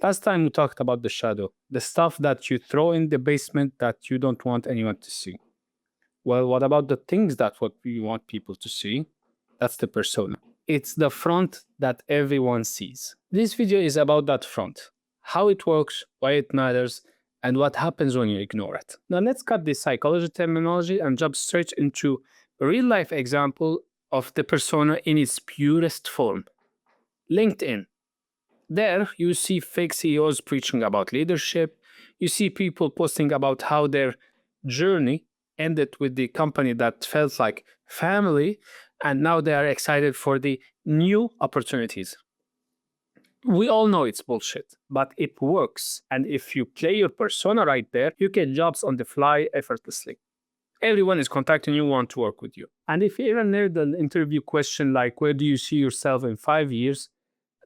Last time we talked about the shadow, the stuff that you throw in the basement that you don't want anyone to see. Well, what about the things that what we want people to see? That's the persona. It's the front that everyone sees. This video is about that front, how it works, why it matters, and what happens when you ignore it. Now let's cut the psychology terminology and jump straight into a real life example of the persona in its purest form. LinkedIn. There, you see fake CEOs preaching about leadership. You see people posting about how their journey ended with the company that felt like family, and now they are excited for the new opportunities. We all know it's bullshit, but it works. And if you play your persona right there, you get jobs on the fly effortlessly. Everyone is contacting you, want to work with you. And if you ever heard an interview question like, where do you see yourself in 5 years?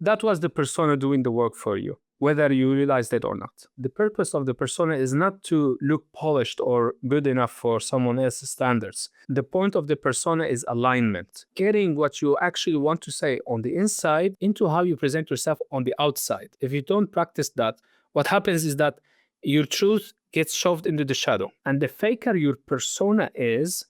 That was the persona doing the work for you, whether you realized it or not. The purpose of the persona is not to look polished or good enough for someone else's standards. The point of the persona is alignment, getting what you actually want to say on the inside into how you present yourself on the outside. If you don't practice that, what happens is that your truth gets shoved into the shadow. And the faker your persona is,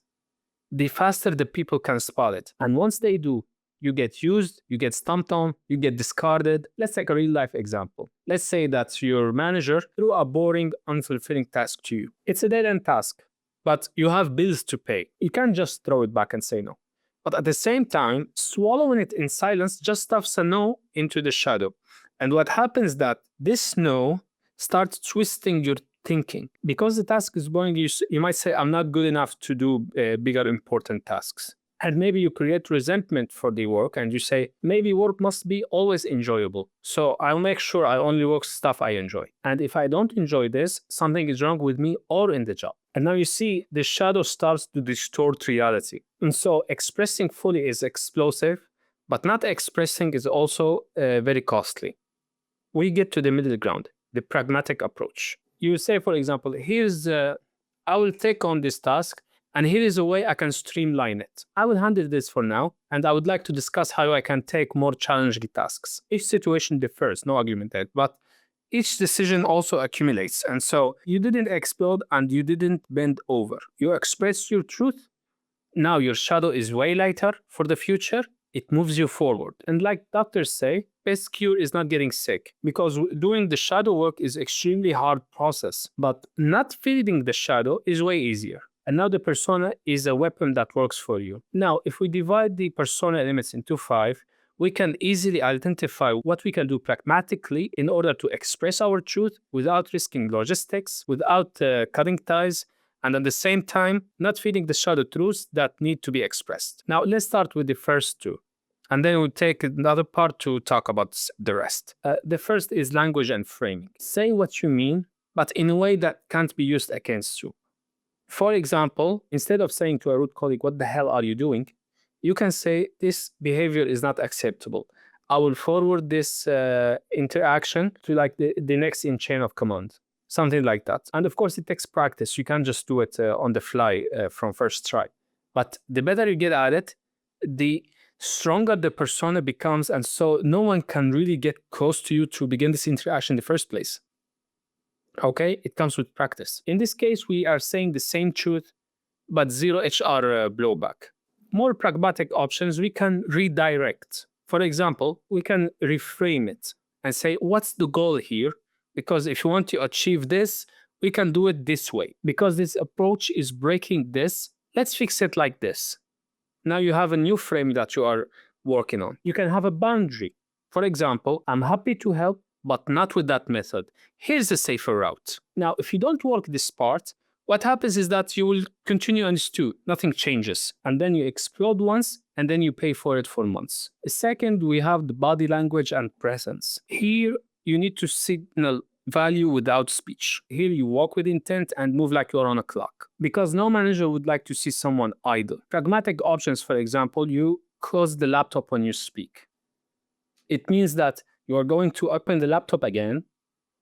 the faster the people can spot it. And once they do, you get used, you get stomped on, you get discarded. Let's take a real life example. Let's say that your manager threw a boring, unfulfilling task to you. It's a dead end task, but you have bills to pay. You can't just throw it back and say no. But at the same time, swallowing it in silence just stuffs a no into the shadow. And what happens is that this no starts twisting your thinking. Because the task is boring, you might say, I'm not good enough to do bigger, important tasks. And maybe you create resentment for the work and you say, maybe work must be always enjoyable. So I'll make sure I only work stuff I enjoy. And if I don't enjoy this, something is wrong with me or in the job. And now you see the shadow starts to distort reality. And so expressing fully is explosive, but not expressing is also very costly. We get to the middle ground, the pragmatic approach. You say, for example, I will take on this task, and here is a way I can streamline it. I will handle this for now, and I would like to discuss how I can take more challenging tasks. Each situation differs, no argument there, but each decision also accumulates. And so you didn't explode and you didn't bend over. You expressed your truth. Now your shadow is way lighter for the future. It moves you forward. And like doctors say, best cure is not getting sick, because doing the shadow work is extremely hard process, but not feeding the shadow is way easier. And now the persona is a weapon that works for you. Now, if we divide the persona elements into 5, we can easily identify what we can do pragmatically in order to express our truth without risking logistics, without cutting ties, and at the same time, not feeding the shadow truths that need to be expressed. Now, let's start with the first 2. And then we'll take another part to talk about the rest. The first is language and framing. Say what you mean, but in a way that can't be used against you. For example, instead of saying to a rude colleague, what the hell are you doing? You can say, this behavior is not acceptable. I will forward this interaction to like the next in chain of command. Something like that. And of course, it takes practice. You can't just do it on the fly from first try. But the better you get at it, the stronger the persona becomes. And so no one can really get close to you to begin this interaction in the first place. Okay, it comes with practice. In this case, we are saying the same truth, but zero HR blowback. More pragmatic options, we can redirect. For example, we can reframe it and say, what's the goal here? Because if you want to achieve this, we can do it this way. Because this approach is breaking this, let's fix it like this. Now you have a new frame that you are working on. You can have a boundary. For example, I'm happy to help, but not with that method. Here's a safer route. Now, if you don't work this part, what happens is that you will continue on this too. Nothing changes. And then you explode once, and then you pay for it for months. Second, we have the body language and presence. Here, you need to signal value without speech. Here, you walk with intent and move like you're on a clock. Because no manager would like to see someone idle. Pragmatic options, for example, you close the laptop when you speak. It means that you are going to open the laptop again,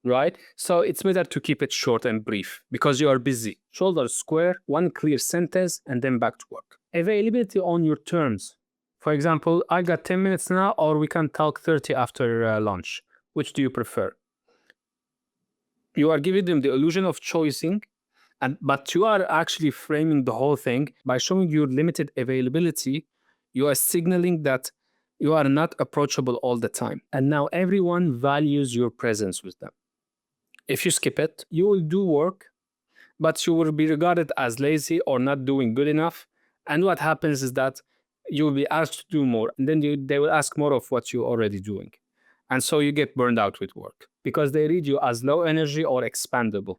right? So it's better to keep it short and brief because you are busy. Shoulders square, one clear sentence, and then back to work. Availability on your terms. For example, I got 10 minutes now, or we can talk 30 after lunch. Which do you prefer? You are giving them the illusion of choosing, but you are actually framing the whole thing by showing your limited availability. You are signaling that you are not approachable all the time. And now everyone values your presence with them. If you skip it, you will do work, but you will be regarded as lazy or not doing good enough. And what happens is that you will be asked to do more, and then they will ask more of what you're already doing. And so you get burned out with work because they read you as low energy or expandable.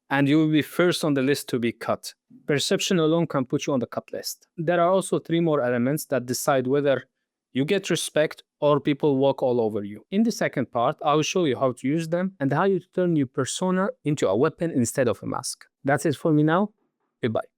And you will be first on the list to be cut. Perception alone can put you on the cut list. There are also three more elements that decide whether you get respect or people walk all over you. In the second part, I will show you how to use them and how you turn your persona into a weapon instead of a mask. That's it for me now. Goodbye.